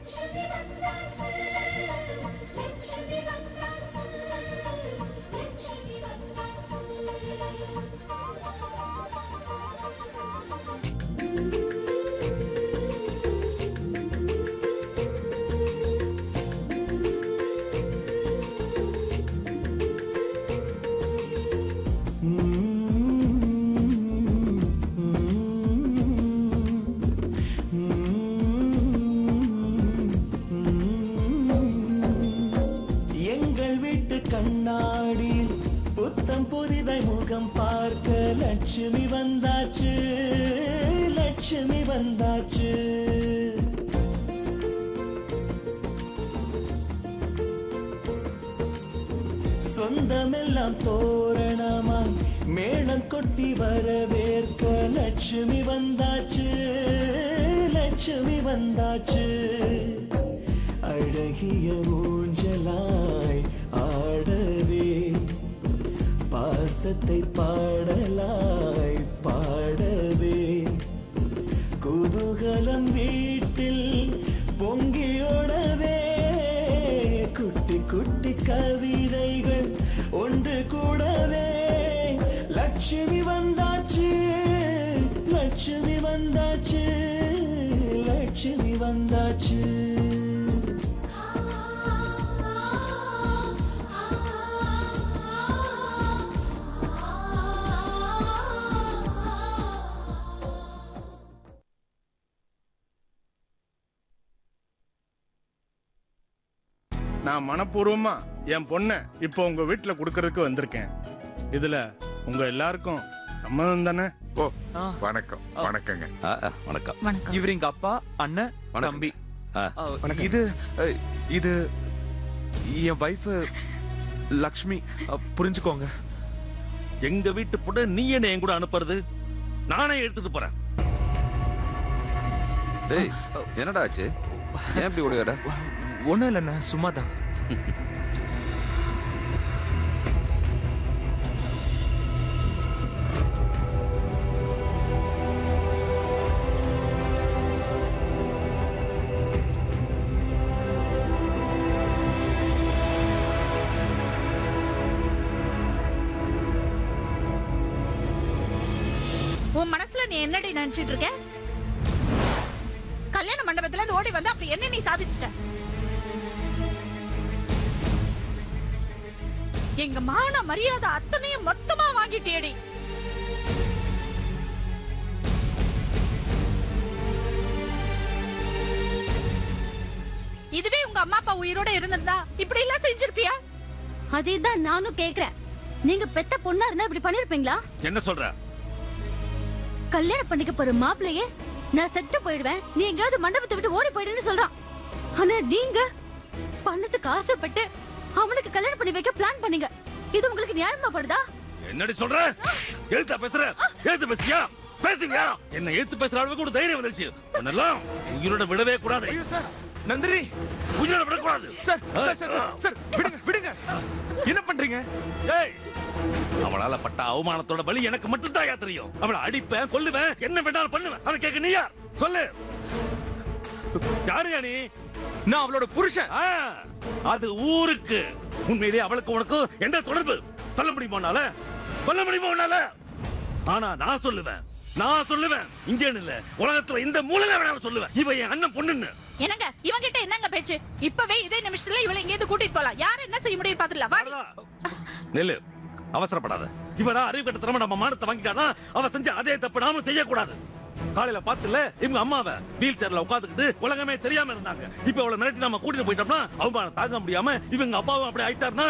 லட்சுமி வந்தாச்சு, லட்சுமி வந்தாச்சு. சொந்தமெல்லாம் தோரணமா மேளம் கொட்டி வரவேற்க லட்சுமி வந்தாச்சு, லட்சுமி வந்தாச்சு. அழகிய ஊஞ்சலாய் ஆடவே பாசத்தை பாடலாய் பாடவே குதூகலம் வீட்டில் பொங்கியோடவே குட்டி குட்டி கவிதைகள் ஒன்று கூடவே லட்சுமி வந்தாச்சு, லட்சுமி வந்தாச்சு, லட்சுமி வந்தாச்சு. நான் மனப்பூர்வமா என் பொண்ணை இப்போ உங்க வீட்டுல குடுக்கறதுக்கு வந்திருக்கேன். இதுல உங்க எல்லாருக்கும் சம்மதம் தானே? ஓ, வணக்கம். வணக்கங்க. வணக்கம். இவர் எங்க அப்பா, அண்ணன், தம்பி. இது இது என் வைஃப் லக்ஷ்மி. புரிஞ்சுக்கோங்க. எங்க வீட்டு பொண்ணு நீ என்ன என் கூட அனுப்புறது? நானே எடுத்துட்டு போறேன். டேய், என்னடா ஆச்சு? ஏன் இப்படி ஓடுற? ஒண்ணும் இல்லைண்ணா, சும்மாதான். உன் மனசுல நீ என்னடி நினைச்சிட்டு இருக்க? கல்யாண மண்டபத்துல இருந்து ஓடி வந்து அப்படி என்ன நீ சாதிச்சிட்ட? எங்க மான மரியாதை அத்தனையும் மொத்தமா வாங்கிட்டேடி. இதுவே உங்க அம்மா அப்பா உயிரோட இருந்திருந்தா இப்படி எல்லாம் செஞ்சிருப்பியா? அதேதான் நானும் கேக்குறேன். நீங்க பெத்த பொண்ணா இருந்தா இப்படி பண்ணிருப்பீங்களா? என்ன சொல்ற? கல்யாணம் பண்ணிக்க போற மாப்பிள்ளையே நான் செத்து போயிடுவேன், நீ எங்கயாவது மண்டபத்தை விட்டு ஓடி போயிடுன்னு சொல்றான். ஆனா நீங்க பணத்துக்கு ஆசைப்பட்டு அவனுக்கு கல்யாணம் பண்ணி வைக்க பிளான் பண்ணீங்க. இது உங்களுக்கு நியாயமா படுதா? என்னடி சொல்ற? எழுத்து பேசுற? எழுத்து பேசியா? பேசுவியா? என்ன எழுத்து பேசுற அளவுக்கு கூட தைரியம் வந்துருச்சு. என்னெல்லாம் உயிரோட விடவே கூடாது. ஐயோ சார், நந்தினி உயிரோட விடக்கூடாது. சார். சார் விடுங்க, விடுங்க. என்ன பண்றீங்க? ஏய், அவளால பட்ட அவமானத்தோட பலி எனக்கு மட்டும் தான் தெரியும். அவளை அடிப்பேன், கொல்லுவேன், என்ன வேணாலும் பண்ணுவேன். அதை கேட்க நீ யார்? சொல்லு. யாரு நீ? நான் அவளோட புருஷன். அது ஊருக்கு. உண்மையிலேயே அவளுக்கு உனக்கு என்ன தொடர்பு? சொல்ல முடியுமானால? சொல்ல முடியுமானால? ஆனா நான் சொல்லுவேன். இங்க இல்ல, உலகத்துல இந்த மூலையில வேணாலும் சொல்லுவேன். இவ என் அண்ணன் பொண்ணுன்னு. என்னங்க இவங்க கிட்ட என்னங்க பேச்சு? இப்பவே இதே நிமிஷத்துல இவளை எங்கேயாவது கூட்டிட்டு போலாம். யார் என்ன செய்ய முடியும் பாத்துடலாம். நெல்லு, அவசரப்படாத. இவரா அறிவு கட்டத்தனமா நம்ம மானத்தை வாங்கிட்டானா அவ செஞ்ச அதே தப்பு நாம செய்யக்கூடாது. காலையில பாத்துல இவங்க அம்மாவை வீல் சேர்ல உட்காந்துக்கிட்டு உலகமே தெரியாம இருந்தாங்க. இப்ப அவளை மிரட்டி நாம கூட்டிட்டு போயிட்டோம்னா அவமானம் தாங்க முடியாம இவங்க அப்பாவும் அப்படி ஆயிட்டாருன்னா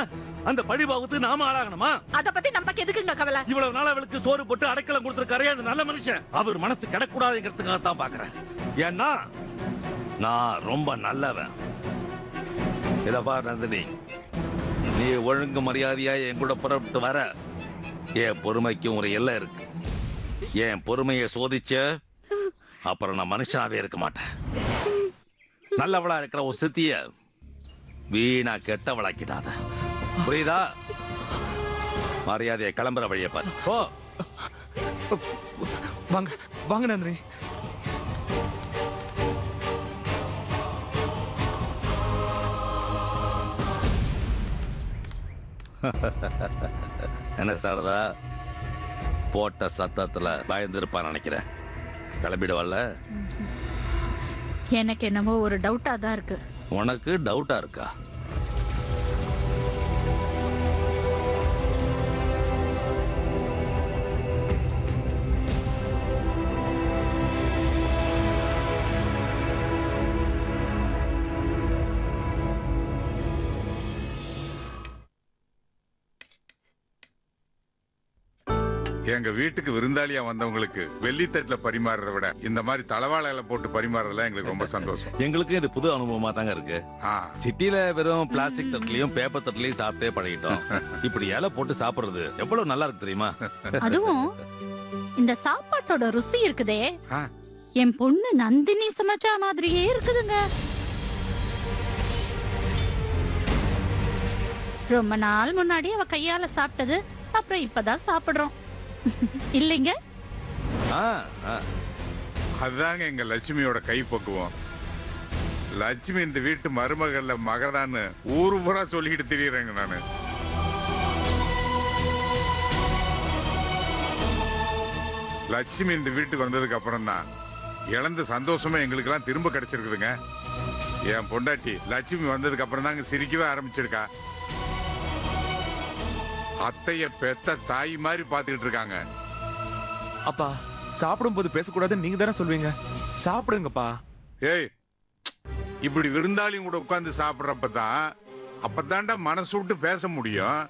அந்த பழிபாவத்து நாம ஆளாகணுமா? அத பத்தி நமக்கு எதுக்குங்க கவலை? இவ்வளவு நாள் அவளுக்கு சோறு போட்டு அடைக்கலம் கொடுத்திருக்காரே அந்த நல்ல மனுஷன். அவர் மனசு கிடக்கூடாதுங்கிறதுக்காக தான் பாக்குறேன். ஏன்னா நான் ரொம்ப நல்லவன். இத பார் நந்தினி, நீ ஒழுங்கு மரியாதையா என் கூட புறப்பட்டு வர. என் பொறுமைக்கும் ஒரு எல்லை இருக்கு. என் பொறுமையை சோதிச்ச அப்புறம் நான் மனுஷனாவே இருக்க மாட்டேன். நல்லவளா இருக்கிற ஒரு சித்திய வீணா கெட்டவளாக்கிடாத. புரியுதா? மரியாதையை கிளம்புற வழியை பாரு. ஓ, வாங்க வாங்க நந்தினி. என்ன சாரதா, போட்ட சத்தத்துல பயந்துருப்பான்னு நினைக்கிறேன். கிளம்பிடுவாள்ல? எனக்கு என்னமோ ஒரு டவுட்டா தான் இருக்கு. உனக்கு டவுட்டா இருக்கா? எங்க வீட்டுக்கு விருந்தாளியா வந்தவங்களுக்கு வெள்ளித்தட்டுல பரிமாறுறத விட இந்த மாதிரி தலவாழையில போட்டு பரிமாறதுல எங்களுக்கு ரொம்ப சந்தோஷம். எங்களுக்கும் இது புது அனுபவமா தாங்க இருக்கு. சிட்டில வெறும் பிளாஸ்டிக் தட்டுலயும் பேப்பர் தட்டுலயும் சாப்பிட்டே பழகிட்டோம். இப்படி இலை போட்டு சாப்பிடுறது எவ்வளவு நல்லா இருக்கு தெரியுமா? அதுவும் இந்த சாப்பாட்டோட ருசி இருக்குதே, என் பொண்ணு நந்தினி சமைச்சா மாதிரியே இருக்குதுங்க. ரொம்ப நாள் முன்னாடி அவ கையால சாப்பிட்டது, அப்புறம் இப்பதான் சாப்பிடுறோம். இல்லைங்க? அதுதாங்க எங்க லட்சுமியோட கை பக்குவம். லட்சுமி இந்த வீட்டு மருமகள்ல மகதான்னு ஊரு பூரா சொல்லிக்கிட்டு திரியறேங்க நானு. லட்சுமி இந்த வீட்டுக்கு வந்ததுக்கு அப்புறம் தான் இழந்த சந்தோஷமா எங்களுக்கு எல்லாம் திரும்ப கிடைச்சிருக்குதுங்க. என் பொண்டாட்டி லட்சுமி வந்ததுக்கு அப்புறம் தாங்க சிரிக்கவே ஆரம்பிச்சிருக்கா. அத்தைய பெத்த தாய் மாதிரி பாத்துக்கிட்டு இருக்காங்க. அப்பா, சாப்பிடும் போது பேசக்கூடாதுன்னு நீங்க தானே சொல்வீங்க. சாப்பிடுங்கப்பா. ஏய், இப்படி விருந்தாளியும் கூட உட்கார்ந்து சாப்பிடுறப்பதான் அப்பதான்டா மனசு விட்டு பேச முடியும்.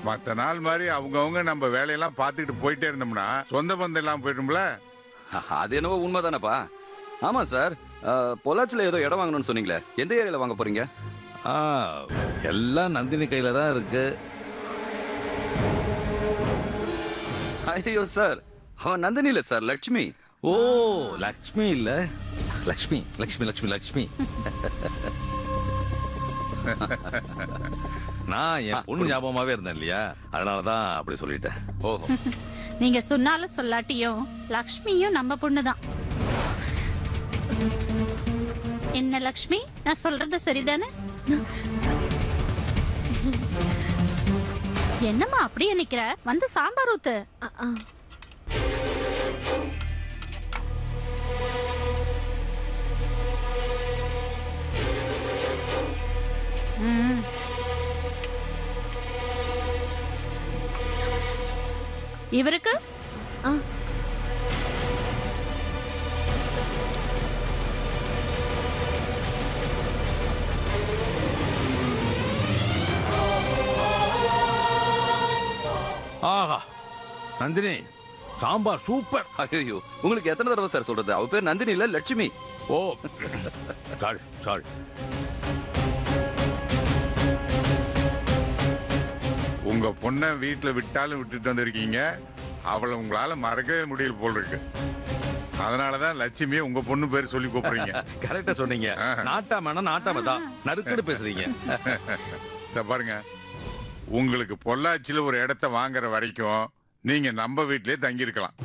மத்த நாள் மாதிரி அவங்கவுங்க நம்ம வேலையெல்லாம் பார்த்துக்கிட்டு போயிட்டே இருந்தோம்னா சொந்த பந்தம் எல்லாம் போயிடும்ல. அது என்னவோ உண்மைதானப்பா. ஆமா சார், பொள்ளாச்சில ஏதோ இடம் வாங்கணும்னு சொன்னீங்களே, எந்த ஏரியால வாங்க போறீங்க? எல்லாம் நந்தினி கையில தான் இருக்கு. ஐயோ சார், அவன் நந்தினி இல்ல சார், லட்சுமி. ஓ, லட்சுமி இல்ல, லட்சுமி லட்சுமி லட்சுமி லட்சுமி. நான் என் பொண்ணு ஞாபகமாவே இருந்தேன் இல்லையா, அதனாலதான் அப்படி சொல்லிட்டேன். ஓஹோ. நீங்க சொன்னாலும் சொல்லாட்டியும் லக்ஷ்மியும் நம்ம பொண்ணுதான். என்ன லக்ஷ்மி, நான் சொல்றது சரிதானே? என்னம்மா அப்படியே நிக்கிற? வந்து சாம்பார் ஊத்து. இவருக்கு ஆஹா, நந்தினி சாம்பார் சூப்பர். ஐயோ, உங்களுக்கு எத்தனை தடவை சார் சொல்றது? அவ பேர் நந்தினி இல்ல, லட்சுமி. ஓ சாரி சாரி. உங்க பொண்ணை வீட்டுல விட்டாலும் விட்டுட்டு வந்திருக்கீங்க. அவளை உங்களால மறக்கவே முடியல போல் இருக்கு. அதனாலதான் லட்சுமியை உங்க பொண்ணு பேர் சொல்லி கூப்பிடுறீங்க. கரெக்டா சொன்னீங்க. நாட்டாம நாட்டாம தான் நறுக்குன்னு பேசுறீங்க. இத பாருங்க, உங்களுக்கு பொள்ளாச்சியில ஒரு இடத்த வாங்குற வரைக்கும் நீங்க நம்ம வீட்டிலே தங்கி இருக்கலாம்.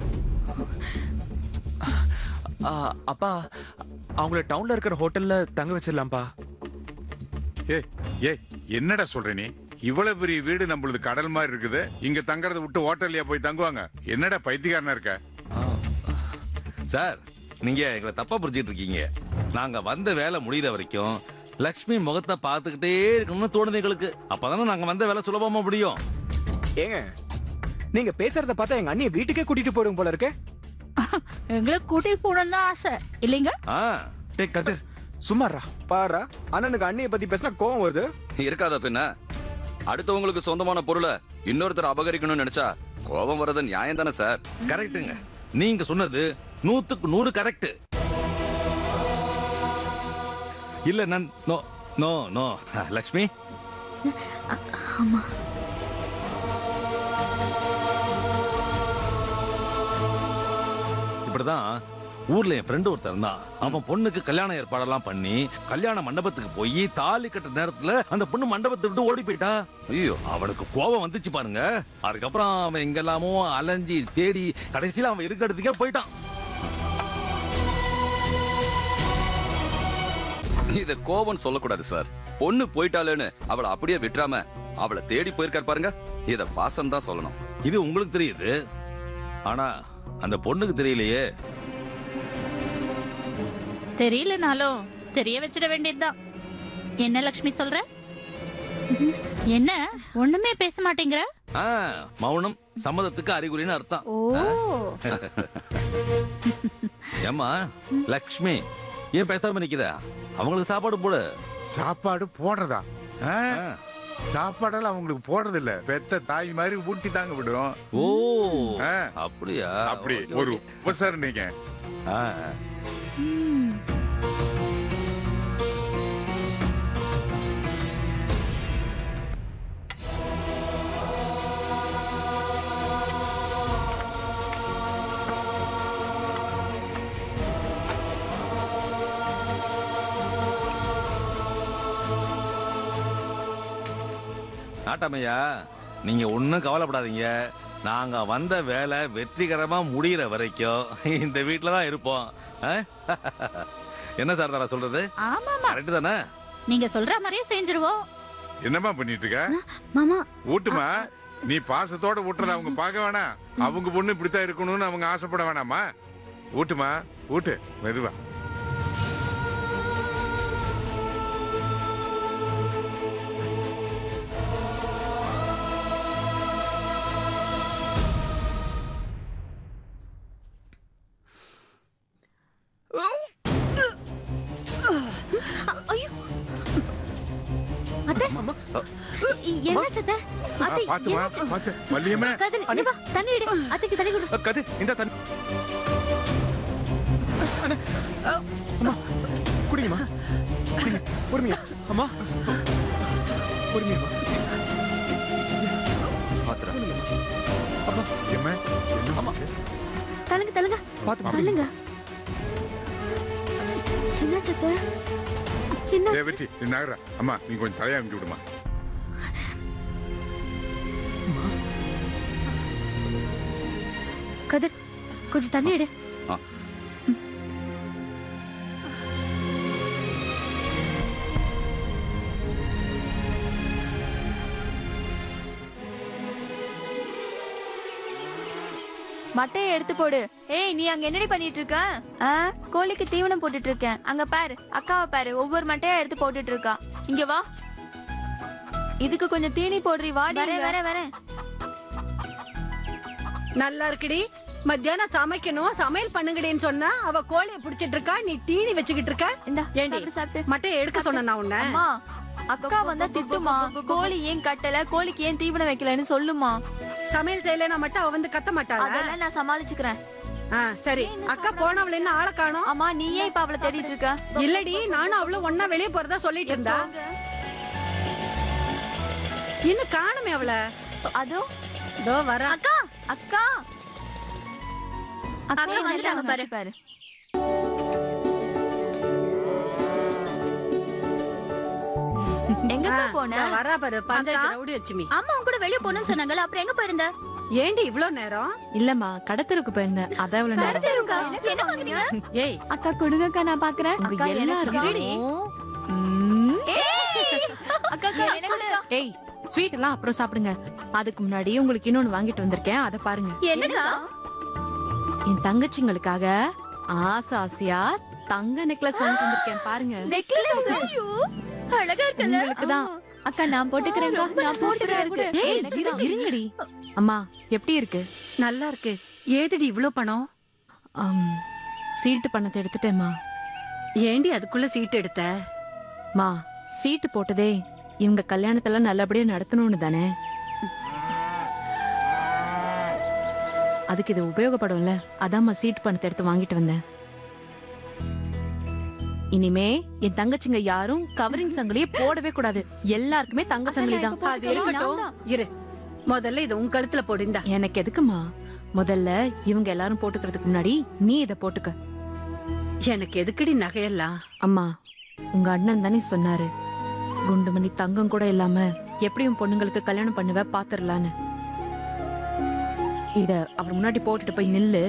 அப்பா, அவங்கள டவுன்ல இருக்கிற ஹோட்டல்ல தங்க வச்சிடலாம்ப்பா. ஏ என்னடா சொல்ற நீ? இவ்வளவு பெரிய வீடு நம்மளது கடல் மாதிரி இருக்குது, இங்க தங்கறத விட்டு ஹோட்டல்லையா போய் தங்குவாங்க? என்னடா பைத்தியக்காரனா இருக்க? சார், நீங்க எங்களை தப்பா புரிஞ்சுட்டு இருக்கீங்க. நாங்க வந்த வேலை முடிகிற வரைக்கும் லக்ஷ்மி முகத்தை பார்த்துக்கிட்டே இருக்கணும்னு தோணுது எங்களுக்கு. அப்பதானே நாங்க வந்த வேலை சுலபமா முடியும். ஏங்க, நீங்க பேசுறத பார்த்தா எங்க அண்ணியை வீட்டுக்கே கூட்டிட்டு போயிடும் போல இருக்கு. எங்களை கூட்டிட்டு போகணும் தான் ஆசை இல்லைங்க? டேய் கதிர், சும்மாறா. பாரா, அண்ணனுக்கு அண்ணியை பத்தி பேசினா கோவம் வருது. இருக்காதா பின்ன? அடுத்தவங்களுக்கு சொந்தமான பொருளை இன்னொருத்தர் அபகரிக்கணும்னு நினைச்சா கோபம் வர்றது நியாயம் தானே சார்? கரெக்டுங்க, நீங்க சொன்னது 100க்கு 100 கரெக்ட். இல்ல நோ நோ நோ லக்ஷ்மி. ஆமா, இப்படிதான் ஊர்ல என் ஃப்ரெண்டு ஒருத்தர் இருந்தான். அவன் பொண்ணுக்கு கல்யாண ஏற்பாடெல்லாம் பண்ணி கல்யாண மண்டபத்துக்கு போய் தாலி கட்ட நேரத்துல அந்த பொண்ணு மண்டபத்தை விட்டு ஓடி போயிட்டா. ஐயோ, அவனுக்கு கோபம் வந்துச்சு பாருங்க. அதுக்கப்புறம் அவன் எங்கெல்லாமோ அலைஞ்சி தேடி கடைசியில அவன் இருக்க இடத்துக்கே போயிட்டான். இத கோபம் சொல்லக்கூடாது சார். பொண்ணு போயிட்டாளேன்னு அவளை அப்படியே விட்டுறாம அவளை தேடி போயிருக்கார் பாருங்க. இத பாசம் தான் சொல்லணும். இது உங்களுக்கு தெரியுது, ஆனா அந்த பொண்ணுக்கு தெரியலையே. தெரியலனாலும் தெரிய வச்சிட வேண்டியதுதான். என்ன லக்ஷ்மி சொல்ற? என்ன ஒண்ணுமே பேச மாட்டேங்கிற? மௌனம் சம்மதத்துக்கு அறிகுறின்னு அர்த்தம். ஓ ஏமா லக்ஷ்மி, ஏன் பேசாம நிக்கிற? அவங்களுக்கு சாப்பாடு போடு. சாப்பாடு போடுறதா? சாப்பாடெல்லாம் அவங்களுக்கு போடுறது இல்ல, பெத்த தாய் மாதிரி ஊட்டி தாங்க விடும். ஓ அப்படியா? அப்படி ஒரு உபசாரம் நீங்க. நாட்டாமையா, நீங்க ஒன்னும் கவலைப்படாதீங்க. நாங்க வந்த வேலை வெற்றிகரமா முடிகிற வரைக்கும் இந்த வீட்டுல தான் இருப்போம். என்ன சார் தாரா சொல்றது? ஆமாமா கரெக்ட் தானே? நீங்க சொல்ற மாதிரியே செஞ்சிருவோம். என்னம்மா பண்ணிட்டு இருக்க? மாமா ஊட்டுமா, நீ பாசத்தோட ஊட்டுறத அவங்க பார்க்க வேணாம். அவங்க பொண்ணு இப்படித்தான் இருக்கணும்னு அவங்க ஆசைப்பட வேணாமா? ஊட்டுமா, ஊட்டு மெதுவா. என்னாச்சு அத்தை? அத்தை, பாத்துமா, பாத்து வள்ளியம்மா. கதிர், இங்க வா, தண்ணி எடு. அத்தைக்கு தண்ணி கொடு. கதிர், இந்த தண்ணி. அம்மா குடிங்கம்மா, குடிங்க. பொறுமையா அம்மா, பொறுமையா பாத்துறேன். அம்மா என்ன? தள்ளுங்க தள்ளுங்க, தள்ளுங்க. என்னாச்சு அத்தை? என்னாச்சு? வெற்றி நீ நகர. அம்மா நீ கொஞ்சம் தலையா அனுப்பி விடுமா. கதிர், கொஞ்சம் தண்ணி எடு. மட்டையை எடுத்து போடு. ஏய், நீ அங்க என்னடி பண்ணிட்டு இருக்க? கோழிக்கு தீவனம் போட்டுட்டு இருக்கேன். அங்க பாரு, அக்காவை பாரு, ஒவ்வொரு மட்டையா எடுத்து போட்டுட்டு இருக்கா. இங்க வா, இதுக்கு கொஞ்சம் தீனி போடுறி. வாடி. வரேன். நல்லா இருக்குடி. மத்தியானம் சமைக்கணும், சமையல் பண்ணுங்கடின்னு சொன்னா அவ கோழிய புடிச்சிட்டு இருக்கா, நீ தீனி வச்சுக்கிட்டு இருக்க. ஏண்டி மட்டையை எடுக்க சொன்ன நான் உன்ன? அம்மா, அக்கா வந்தா திட்டுமா. கோழி ஏன் கட்டல, கோழிக்கு ஏன் தீவனம் வைக்கலன்னு சொல்லுமா. சமையல் செய்யலனா மட்டும் அவ வந்து கத்த மாட்டாளா? அதெல்லாம் நான் சமாளிச்சுக்கிறேன். சரி. அக்கா போனவள என்ன ஆளை காணோம்? அம்மா, நீ ஏன் இப்ப அவளை தேடிட்டு இருக்க? இல்லடி, நானும் அவளும் ஒன்னா வெளியே போறதா சொல்லிட்டு இருந்தா. இன்னும் காணுமே அவள. அதோ தோ வர. அக்கா அக்கா அக்கா வந்துட்டாங்க பாரு. எங்க போன? வரா பாரு, பஞ்சாயத்து ரவுடி லட்சுமி. அம்மா உன் கூட வெளிய போணும்னு சொன்னாங்கல, அப்புறம் எங்க போயிருந்த? ஏண்டி இவ்ளோ நேரம்? இல்லம்மா, கடத்தருக்கு போயிருந்தேன். அதான் இவ்வளவு நேரம். என்ன வாங்குனீங்க? ஏய் அக்கா கொடுங்கக்கா, நான் பாக்குறேன். அக்கா ஏய், ஸ்வீட் எல்லாம் அப்புறம் சாப்பிடுங்க. அதுக்கு முன்னாடி உங்களுக்கு இன்னொன்னு வாங்கிட்டு வந்திருக்கேன், அத பாருங்க. என்னடா? என் தங்கச்சிங்களுக்காக ஆசையா தங்க நெக்லஸ் வாங்கிட்டு வந்திருக்கேன், பாருங்க. நெக்லஸ்? ஐயோ, அழகா இருக்குல்ல? உங்களுக்குதான். அக்கா, நான் போட்டுக்கிறேன்க்கா. நான் போட்டுக்கிறேன். இருங்கடி. அம்மா, எப்படி இருக்கு? நல்லா இருக்கு. ஏதடி இவ்ளோ பணம்? சீட்டு பணத்தை எடுத்துட்டேம்மா. ஏண்டி அதுக்குள்ள சீட்டு எடுத்த? மா, சீட்டு போட்டதே இவங்க கல்யாணத்தெல்லாம் நல்லபடியா நடத்தணும்னு தானே. அதுக்கு இது உபயோகப்படும்ல, அதாம்மா சீட்டு பணத்தை எடுத்து வாங்கிட்டு வந்தேன். இனிமே என் தங்கச்சிங்க யாரும் கவரிங் சங்கிலியே போடவே கூடாது. எல்லாருக்குமே தங்க சங்கிலி தான். அது இருக்கட்டும். இரு, முதல்ல இது உன் கழுத்துல போடுந்தா. எனக்கு எதுக்குமா? முதல்ல இவங்க எல்லாரும் போட்டுக்கிறதுக்கு முன்னாடி நீ இத போட்டுக்க. எனக்கு எதுக்குடி நகையெல்லாம்? அம்மா, உங்க அண்ணன் தானே சொன்னாரு, குண்டுமணி தங்கம் கூட இல்லாம எப்படியும் பொண்ணுங்களுக்கு கல்யாணம் பண்ணுவ, பாத்துரலான்னு. இத அவர் முன்னாடி போட்டுட்டு போய் நில்லு,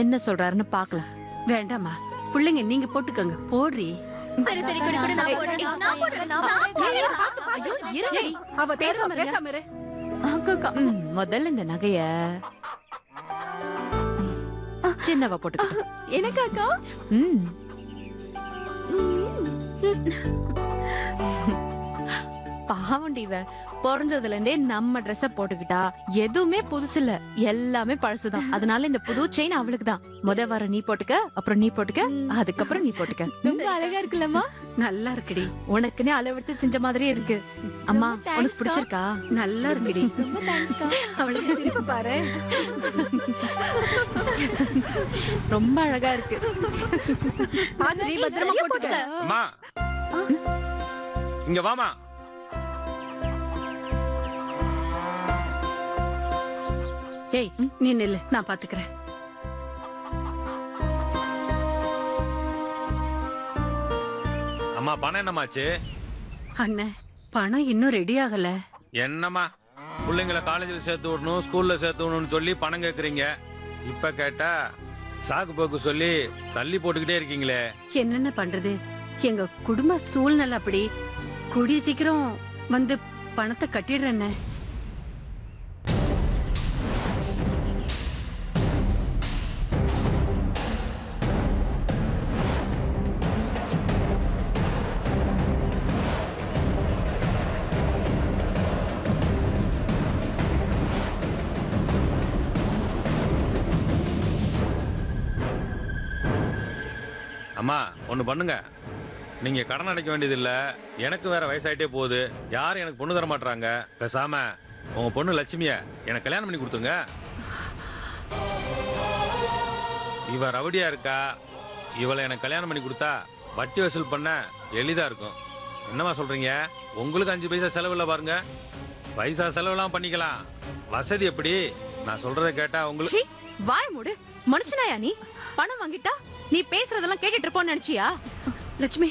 என்ன சொல்றாருன்னு பாக்கலாம். வேண்டாமா, பிள்ளைங்க நீங்க போட்டுக்கங்க. போடுறி. சரி சரி குடு குடு நான் போடுறேன் நான் போடுறேன் ஐயோ இருங்க அவ பேசாம இரு. அக்கா முதல்ல இந்த நகைய சின்னவ போட்டுக்க. எனக்கு அக்கா பாவண்டி இவ பிறந்ததுல இருந்தே நம்ம ட்ரெஸ்ஸ போட்டுக்கிட்டா எதுவுமே புதுசு இல்ல, எல்லாமே பழசுதான். அதனால இந்த புது செயின் அவளுக்கு தான். முத வார நீ போட்டுக்க, அப்புறம் நீ போட்டுக்க, அதுக்கப்புறம் நீ போட்டுக்க. ரொம்ப அழகா இருக்குல்லம்மா. நல்லா இருக்குடி. உனக்குன்னே அளவெடுத்து செஞ்ச மாதிரியே இருக்கு. அம்மா உனக்கு பிடிச்சிருக்கா? நல்லா இருக்குடி. ரொம்ப தேங்க்ஸ்க்கா. அவளுக்கு சிரிப்பு பாரு. ரொம்ப அழகா இருக்கு. பாத்துடி பத்திரமா போட்டுக்க. அம்மா இங்க வாமா. ஏய் நீ நில்லு, நான் பாத்துக்கிறேன். அம்மா பணம் என்னமாச்சு? அண்ணே பணம் இன்னும் ரெடி ஆகல. என்னம்மா பிள்ளைங்களை காலேஜில் சேர்த்து விடணும், ஸ்கூல்ல சேர்த்து விடணும்னு சொல்லி பணம் கேட்குறீங்க. இப்ப கேட்டா சாக்கு போக்கு சொல்லி தள்ளி போட்டுக்கிட்டே இருக்கீங்களே. என்னென்ன பண்றது, எங்க குடும்ப சூழ்நிலை அப்படி. கூடிய சீக்கிரம் வந்து பணத்தை கட்டிடுறேன்னு. அம்மா ஒன்று பண்ணுங்க, நீங்க கடன் அடைக்க வேண்டியதில்லை. எனக்கு வேற வயசாயிட்டே போகுது, யாரும் எனக்கு பொண்ணு தர மாட்டாங்க. பேசாம உங்க பொண்ணு லட்சுமிய எனக்கு கல்யாணம் பண்ணி கொடுத்துருங்க. இவ ரவுடியா இருக்கா, இவளை எனக்கு கல்யாணம் பண்ணி கொடுத்தா வட்டி வசூல் பண்ண எளிதா இருக்கும். என்னம்மா சொல்றீங்க? உங்களுக்கு 5 பைசா செலவு இல்லை பாருங்க. பைசா செலவுலாம் பண்ணிக்கலாம், வசதி எப்படி? நான் சொல்றதை கேட்டா உங்களுக்கு வாய் மூடு. மனுஷனாயா நீ? பணம் வாங்கிட்டா நீ பேசுறதெல்லாம் கேட்டுட்டு இருப்போன்னு நினைச்சியா? லட்சுமி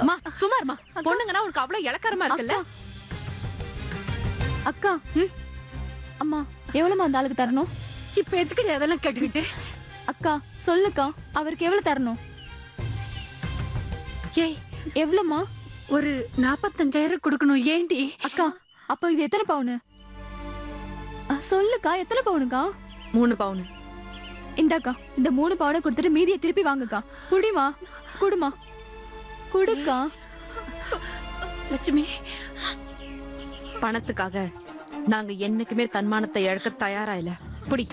அம்மா சுமார்மா, பொண்ணுங்கன்னா உனக்கு அவ்வளவு இலக்காரமா இருக்குல்ல. அக்கா அம்மா எவ்வளவுமா அந்த ஆளுக்கு தரணும்? இப்ப எதுக்கடி அதெல்லாம் கேட்டுக்கிட்டு? அக்கா சொல்லுக்கா, அவருக்கு எவ்வளவு தரணும்? ஏய் எவ்வளவுமா? ஒரு 45,000 கொடுக்கணும். ஏண்டி? அக்கா அப்ப இது எத்தனை பவுனு? சொல்லுக்கா எத்தனை பவுனுக்கா? 3 பவுனு. இந்தாக்கா இந்த 3 பவுனை கொடுத்துட்டு மீதியை திருப்பி வாங்குக்கா. குடிமா குடுமா குடுக்கா. லட்சுமி பணத்துக்காக நாங்க என்னைக்குமே தன்மானத்தை இழக்க தயாரா இல்ல. புடி.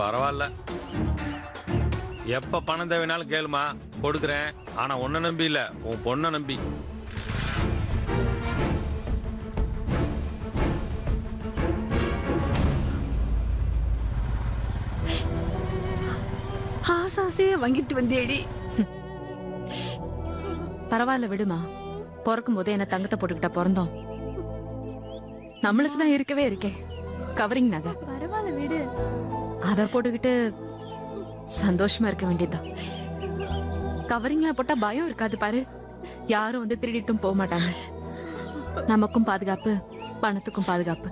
பரவாயில்ல, எப்ப பணம் தேவைனாலும் கேளுமா, கொடுக்குறேன். ஆனா உன்னை நம்பி இல்ல, உன் பொண்ணை நம்பி. ஆசாசையே வாங்கிட்டு வந்தேடி. பரவாயில்ல விடுமா, பிறக்கும் போதே என்ன தங்கத்தை போட்டுக்கிட்டா பிறந்தோம். நம்மளுக்கு தான் இருக்கவே இருக்கே கவரிங் நகை. பரவாயில்ல விடு. அத போட்டுக்கிட்டு சந்தோஷமா இருக்க வேண்டியதுதான். கவரிங்லாம் போட்டா பயம் இருக்காது பாரு. யாரும் வந்து திருடிட்டும் போக மாட்டாங்க. நமக்கும் பாதுகாப்பு, பணத்துக்கும் பாதுகாப்பு.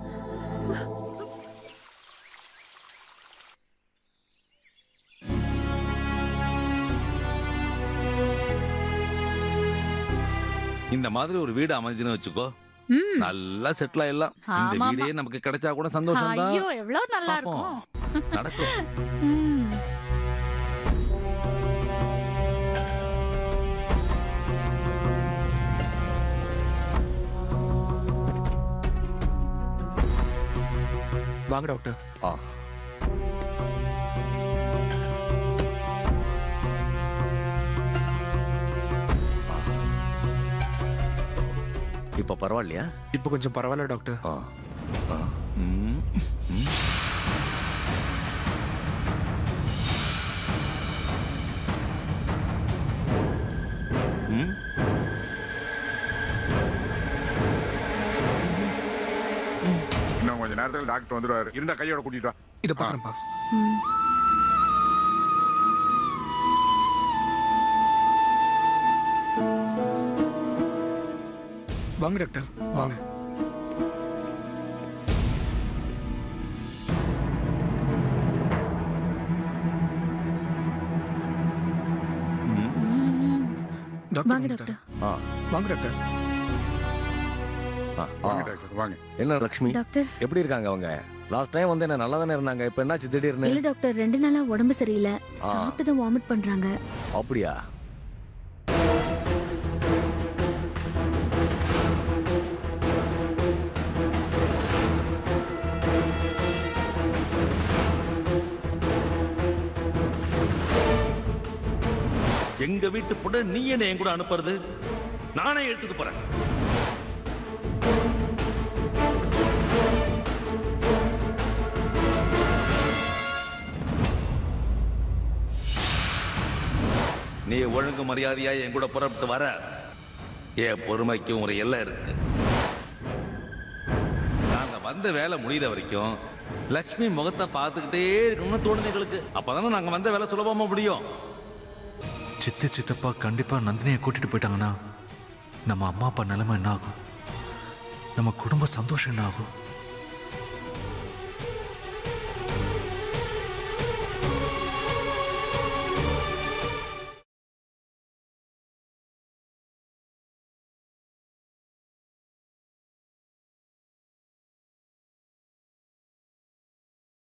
இந்த மாதிரி ஒரு வீடு அமைஞ்சுன்னு வச்சுக்கோ, நல்லா செட்டில் ஆயிடலாம். இந்த வீடே நமக்கு கிடைச்சா கூட சந்தோஷம் தான். ஐயோ எவ்வளவு நல்லா இருக்கும். நடக்கும். வாங்க டாக்டர். இப்ப பரவாயில்லையா? இப்ப கொஞ்சம் பரவாயில்ல டாக்டர். இன்னும் கொஞ்ச நேரத்தில் டாக்டர் வந்துடுவாரு. இருந்தா கையோட கூட்டிட்டு வா. இத பாருப்பா. வாங்க டாக்டர் வாங்க. வாங்க டாக்டர். வாங்க டாக்டர். வாங்க டாக்டர் வாங்க. என்ன லட்சுமி டாக்டர் எப்படி இருக்காங்க அவங்க? லாஸ்ட் டைம் வந்து என்ன நல்லா தானே இருந்தாங்க, இப்ப என்னாச்சு திடீர்னு? இல்ல டாக்டர், 2 நாளா உடம்பு சரியில்லை, சாப்பிட்டதும் வாமிட் பண்றாங்க. அப்படியா? எங்க வீட்டு பொண்ணு நீ என்ன என் கூட அனுப்புறது? நானே எடுத்துட்டு போறேன். நீ ஒழுங்கு மரியாதையா என் கூட புறப்பட்டு வர, என் பொறுமைக்கும் ஒரு எல்லை இருக்கு. நாங்க வந்த வேலை முடிகிற வரைக்கும் லக்ஷ்மி முகத்தை பார்த்துக்கிட்டே இருக்கணும்னு தோணுது எங்களுக்கு. அப்பதானே நாங்க வந்த வேலை சுலபமா முடியும். சித்தப்பா கண்டிப்பா நந்தினியை கூட்டிட்டு போயிட்டாங்கன்னா நம்ம அம்மா அப்பா நிலைமை என்ன ஆகும்? நம்ம குடும்ப சந்தோஷம் என்ன ஆகும்?